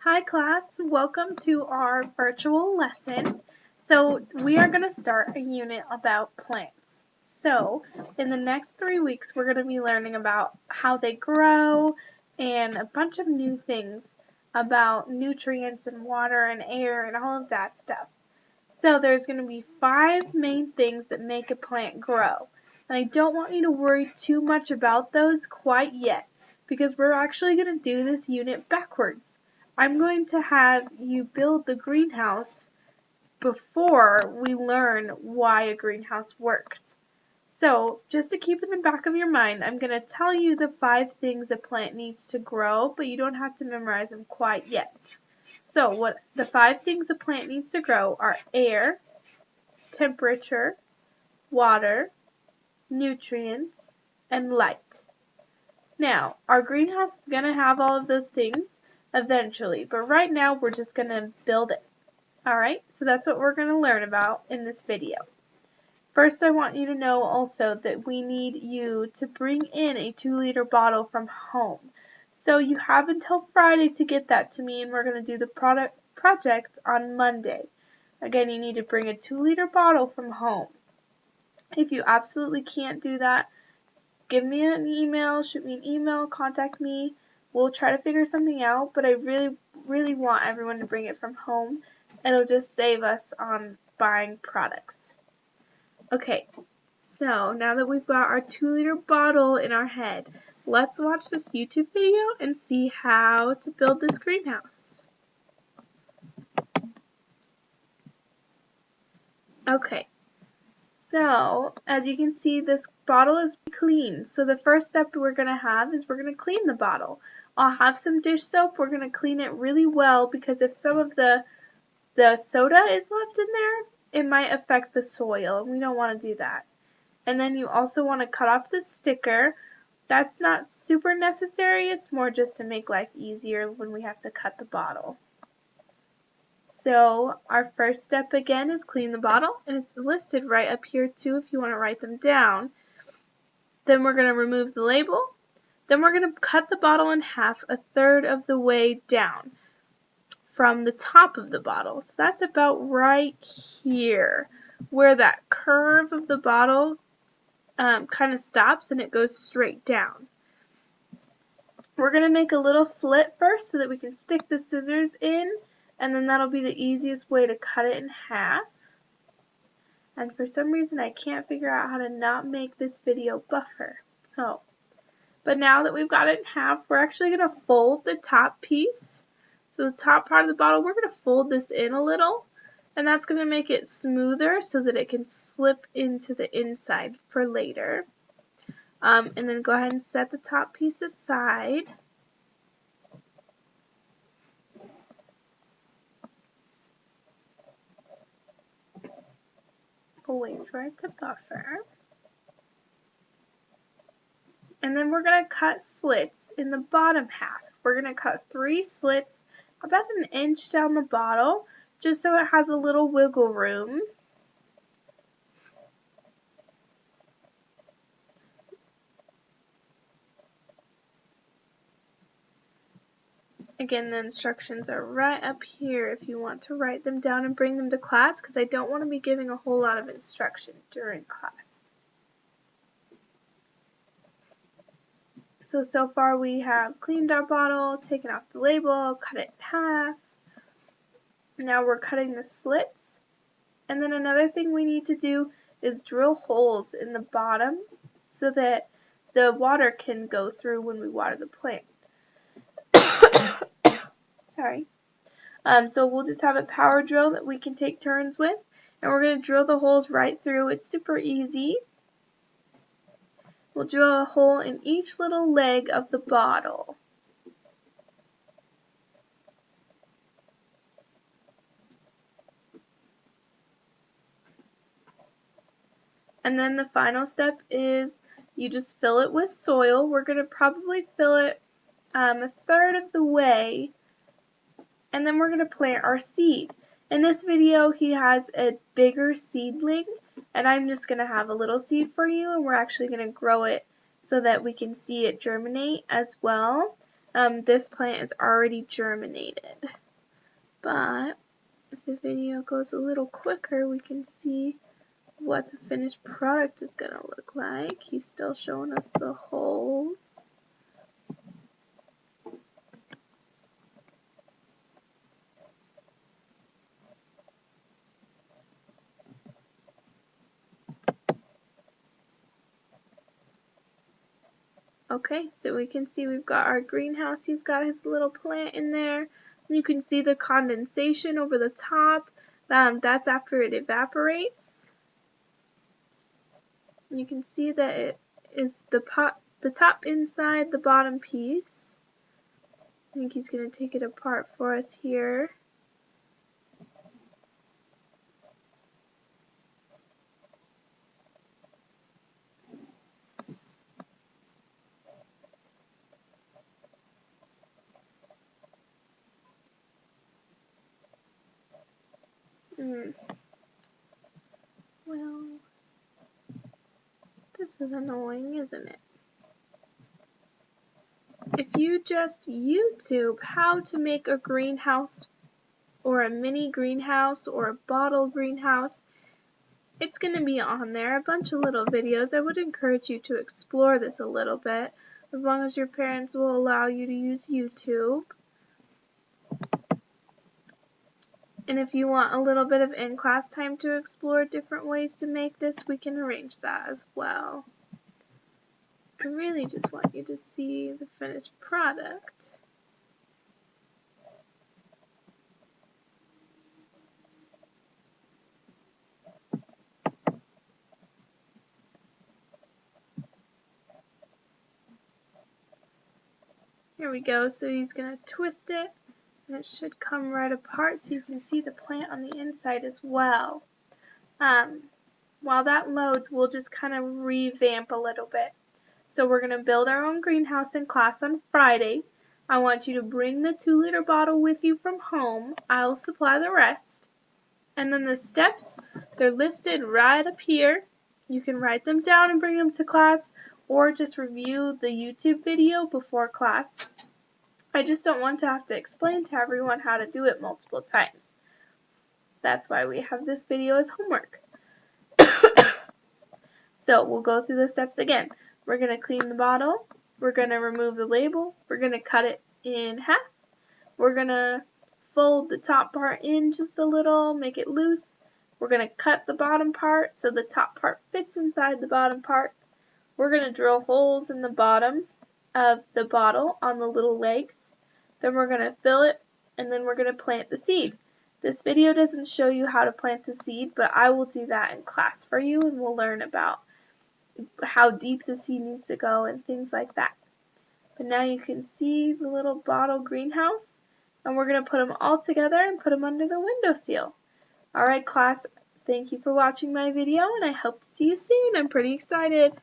Hi class, welcome to our virtual lesson. So we are going to start a unit about plants. So in the next 3 weeks we're going to be learning about how they grow and a bunch of new things about nutrients and water and air and all of that stuff. So there's going to be 5 main things that make a plant grow. And I don't want you to worry too much about those quite yet because we're actually going to do this unit backwards. I'm going to have you build the greenhouse before we learn why a greenhouse works. So just to keep in the back of your mind, I'm going to tell you the 5 things a plant needs to grow, but you don't have to memorize them quite yet. So what the 5 things a plant needs to grow are air, temperature, water, nutrients, and light. Now, our greenhouse is going to have all of those things eventually, but right now we're just going to build it. Alright, so that's what we're going to learn about in this video. First, I want you to know also that we need you to bring in a 2-liter bottle from home. So you have until Friday to get that to me, and we're going to do the project on Monday. Again, you need to bring a 2-liter bottle from home. If you absolutely can't do that, give me an email, shoot me an email, contact me. We'll try to figure something out, but I really want everyone to bring it from home. It'll just save us on buying products. Okay, so now that we've got our 2-liter bottle in our head, let's watch this YouTube video and see how to build this greenhouse. Okay, so as you can see, this bottle is clean. So the first step we're going to have is we're going to clean the bottle. I'll have some dish soap. We're going to clean it really well because if some of the soda is left in there, it might affect the soil, and we don't want to do that. And then you also want to cut off the sticker. That's not super necessary. It's more just to make life easier when we have to cut the bottle. So our first step again is clean the bottle, and it's listed right up here too if you want to write them down. Then we're going to remove the label. Then we're going to cut the bottle in half 1/3 of the way down from the top of the bottle. So that's about right here where that curve of the bottle kind of stops and it goes straight down. We're going to make a little slit first so that we can stick the scissors in, and then that'll be the easiest way to cut it in half. And for some reason I can't figure out how to not make this video buffer. But now that we've got it in half, we're actually going to fold the top piece. So the top part of the bottle, we're going to fold this in a little, and that's going to make it smoother so that it can slip into the inside for later. And then go ahead and set the top piece aside. We'll wait for it to buffer. And then we're going to cut slits in the bottom half. We're going to cut 3 slits about 1 inch down the bottle, just so it has a little wiggle room. Again, the instructions are right up here if you want to write them down and bring them to class, because I don't want to be giving a whole lot of instruction during class. So far we have cleaned our bottle, taken off the label, cut it in half. Now we're cutting the slits. And then another thing we need to do is drill holes in the bottom so that the water can go through when we water the plant. Sorry. So we'll just have a power drill that we can take turns with, and we're going to drill the holes right through. It's super easy. We'll drill a hole in each little leg of the bottle. And then the final step is you just fill it with soil. We're going to probably fill it 1/3 of the way, and then we're going to plant our seed. In this video, he has a bigger seedling, and I'm just going to have a little seed for you, and we're actually going to grow it so that we can see it germinate as well. this plant is already germinated. But if the video goes a little quicker, we can see what the finished product is going to look like. He's still showing us the holes. Okay, so we can see we've got our greenhouse. He's got his little plant in there. You can see the condensation over the top. That's after it evaporates. You can see that it is the top inside the bottom piece. I think he's going to take it apart for us here. Well, this is annoying, isn't it? If you just YouTube how to make a greenhouse or a mini greenhouse or a bottle greenhouse, it's going to be on there, a bunch of little videos. I would encourage you to explore this a little bit, as long as your parents will allow you to use YouTube. And if you want a little bit of in-class time to explore different ways to make this, we can arrange that as well. I really just want you to see the finished product. Here we go, so he's going to twist it, and it should come right apart so you can see the plant on the inside as well. While that loads, we'll just kind of revamp a little bit. So we're going to build our own greenhouse in class on Friday. I want you to bring the 2-liter bottle with you from home. I'll supply the rest. And then the steps, they're listed right up here. You can write them down and bring them to class, or just review the YouTube video before class. I just don't want to have to explain to everyone how to do it multiple times. That's why we have this video as homework. So we'll go through the steps again. We're going to clean the bottle. We're going to remove the label. We're going to cut it in half. We're going to fold the top part in just a little, make it loose. We're going to cut the bottom part so the top part fits inside the bottom part. We're going to drill holes in the bottom of the bottle on the little legs. Then we're going to fill it, and then we're going to plant the seed. This video doesn't show you how to plant the seed, but I will do that in class for you, and we'll learn about how deep the seed needs to go and things like that. But now you can see the little bottle greenhouse, and we're going to put them all together and put them under the windowsill. Alright class, thank you for watching my video, and I hope to see you soon. I'm pretty excited.